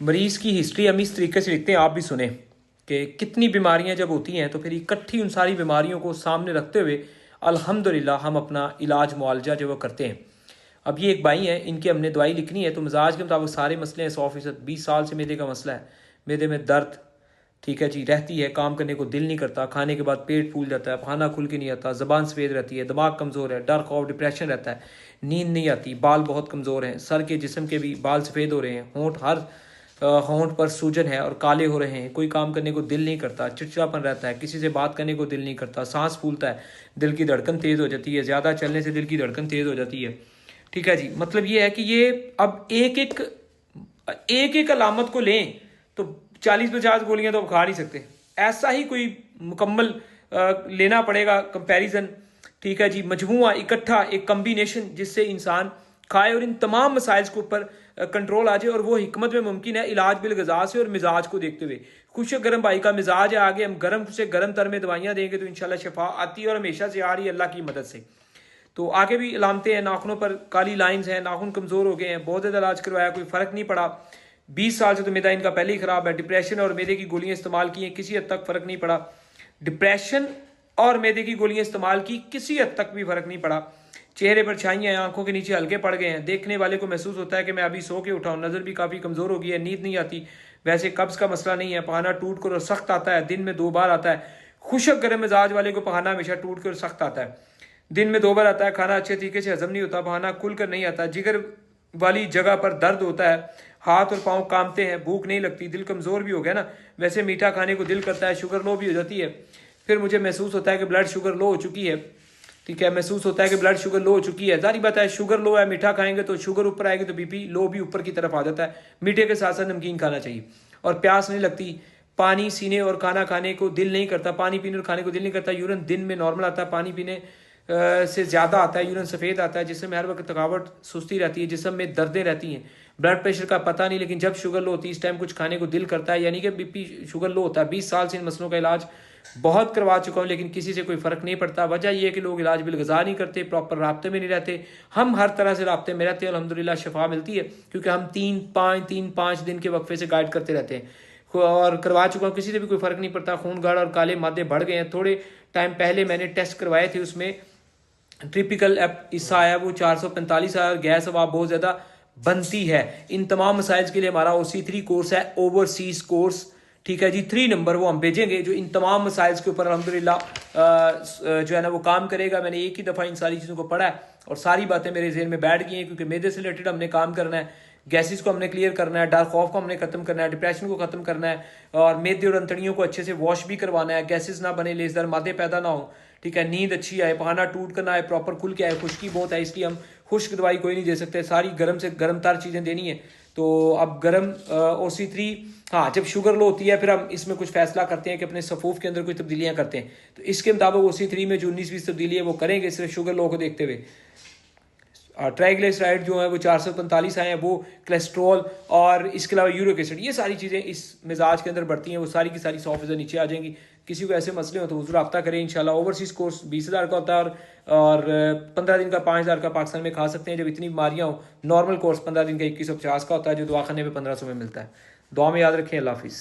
मरीज़ की हिस्ट्री हम इस तरीके से लिखते हैं, आप भी सुने कि कितनी बीमारियां जब होती हैं तो फिर इकट्ठी उन सारी बीमारियों को सामने रखते हुए अल्हम्दुलिल्लाह हम अपना इलाज मुआलजा जो वो करते हैं। अब ये एक भाई हैं, इनकी हमने दवाई लिखनी है तो मिजाज के मुताबिक सारे मसले हैं 100%। 20 साल से मैदे का मसला है, मैदे में दर्द, ठीक है जी, रहती है, काम करने को दिल नहीं करता, खाने के बाद पेट फूल जाता है, खाना खुल के नहीं आता, ज़बान सफ़ेद रहती है, दिमाग कमज़ोर है, डर खौफ डिप्रेशन रहता है, नींद नहीं आती, बाल बहुत कमज़ोर हैं, सर के जिस्म के भी बाल सफ़ेद हो रहे हैं, होंठ पर सूजन है और काले हो रहे हैं, कोई काम करने को दिल नहीं करता, चिड़चिड़ापन रहता है, किसी से बात करने को दिल नहीं करता, सांस फूलता है, दिल की धड़कन तेज़ हो जाती है, ज़्यादा चलने से दिल की धड़कन तेज़ हो जाती है। ठीक है जी, मतलब ये है कि ये अब एक एक अलामत को लें तो 40-50 गोलियां तो आप खा नहीं सकते, ऐसा ही कोई मुकम्मल लेना पड़ेगा कंपैरिजन। ठीक है जी, मजमूआ इकट्ठा एक कम्बिनेशन जिससे इंसान खाए और इन तमाम मसाइल के ऊपर कंट्रोल आ जाए, और वो हिकमत में मुमकिन है इलाज बिल गजा से और मिजाज को देखते हुए। खुश गर्म भाई का मिजाज है, आगे हम गर्म से गर्म तर में दवाइयाँ देंगे तो इंशाल्लाह शफा आती है और हमेशा से आ रही है अल्लाह की मदद से। तो आगे भी इलामतें हैं, नाखूनों पर काली लाइंस हैं, नाखून कमज़ोर हो गए हैं, बहुत ज़्यादा इलाज करवाया, कोई फ़र्क नहीं पड़ा। 20 साल से तो मैदा इनका पहले ही ख़राब है, डिप्रेशन और मैदे की गोलियां इस्तेमाल की हैं, किसी हद तक फ़र्क नहीं पड़ा। डिप्रेशन और मैदे की गोलियां इस्तेमाल की, किसी हद तक भी फ़र्क नहीं पड़ा। चेहरे पर छाइयाँ हैं, आंखों के नीचे हल्के पड़ गए हैं, देखने वाले को महसूस होता है कि मैं अभी सो के उठाऊँ, नज़र भी काफ़ी कमज़ोर हो गई है, नींद नहीं आती। वैसे कब्ज़ का मसला नहीं है, पहाना टूट कर और सख्त आता है, दिन में 2 बार आता है। खुशक गर्म मिजाज वाले को पहाना हमेशा टूट कर सख्त आता है, दिन में 2 बार आता है। खाना अच्छे तरीके से हजम नहीं होता, बहाना खुल कर नहीं आता, जिगर वाली जगह पर दर्द होता है, हाथ और पाँव कांपते हैं, भूख नहीं लगती, दिल कमज़ोर भी हो गया ना, वैसे मीठा खाने को दिल करता है, शुगर लो भी हो जाती है। फिर मुझे महसूस होता है कि ब्लड शुगर लो हो चुकी है। ठीक है, महसूस होता है कि ब्लड शुगर लो हो चुकी है। जारी बात है, शुगर लो है, मीठा खाएंगे तो शुगर ऊपर आएगी तो बीपी लो भी ऊपर की तरफ आ जाता है। मीठे के साथ साथ नमकीन खाना चाहिए। और प्यास नहीं लगती, पानी सीने और खाना खाने को दिल नहीं करता, पानी पीने और खाने को दिल नहीं करता। यूरिन दिन में नॉर्मल आता है, पानी पीने से ज़्यादा आता है, यूरिन सफ़ेद आता है, जिसमें हर वक्त थकावट सुस्ती रहती है, जिसम में दर्दें रहती हैं, ब्लड प्रेशर का पता नहीं, लेकिन जब शुगर लो होती है इस टाइम कुछ खाने को दिल करता है, यानी कि बीपी शुगर लो होता है। 20 साल से इन मसलों का इलाज बहुत करवा चुका हूँ, लेकिन किसी से कोई फ़र्क नहीं पड़ता। वजह यह है कि लोग इलाज बिल गज़ा नहीं करते, प्रॉपर राब्ते में नहीं रहते। हम हर तरह से राब्ते में रहते हैं, अल्हम्दुलिल्लाह शफा मिलती है, क्योंकि हम 3-5 दिन के वक्फे से गाइड करते रहते हैं और करवा चुका हूँ, किसी से भी कोई फ़र्क नहीं पड़ता। खून गाढ़ और काले मादे बढ़ गए हैं। थोड़े टाइम पहले मैंने टेस्ट करवाए थे, उसमें ट्रिपिकल हिस्सा आया, वो 445 आया, गैस हवा बहुत ज़्यादा बनती है। इन तमाम मसाइल के लिए हमारा OC3 कोर्स है, ओवरसीज़ कोर्स। ठीक है जी, 3 नंबर वो हम भेजेंगे जो इन तमाम मसाइल के ऊपर अल्हम्दुलिल्लाह जो है ना वो काम करेगा। मैंने एक ही दफ़ा इन सारी चीज़ों को पढ़ा है और सारी बातें मेरे जहन में बैठ गई हैं, क्योंकि मैदे से रिलेटेड हमने काम करना है, गैसेस को हमने क्लियर करना है, डर खौफ को हमने ख़त्म करना है, डिप्रेशन को ख़त्म करना है, और मैदे और अंतड़ियों को अच्छे से वॉश भी करवाना है, गैसेस ना बने, लेजदार मादे पैदा ना हो। ठीक है, नींद अच्छी आए, पहाना टूट कर ना आए, प्रॉपर खुल के आए। खुश्की बहुत है, इसलिए हम खुश्क दवाई कोई नहीं दे सकते, सारी गर्म से गर्म तर चीज़ें देनी है। तो अब गर्म OC3, हाँ, जब शुगर लो होती है फिर हम इसमें कुछ फैसला करते हैं कि अपने सफूफ के अंदर कोई तब्दीलियाँ करते हैं, तो इसके मुताबिक OC3 में जो 19-20 तब्दीली है वो करेंगे, सिर्फ शुगर लो को देखते हुए। ट्राइग्लिसराइड जो है वो 445 आए हैं, वो कोलेस्ट्रॉल और इसके अलावा यूरिक एसिड, ये सारी चीज़ें इस मिजाज के अंदर बढ़ती हैं, वो सारी की सारी 100% नीचे आ जाएंगी। किसी को ऐसे मसले हो तो हुजूर रब्ता करें इंशाल्लाह। ओवरसीज़ कोर्स 20,000 का होता है और 15 दिन का 5,000 का पाकिस्तान में खा सकते हैं जब इतनी बीमारियाँ हो। नॉर्मल कोर्स 15 दिन का 2150 का होता है, जो दवाखाने में 1500 में मिलता है। दुआ में याद रखें। अल्लाह हाफिज़।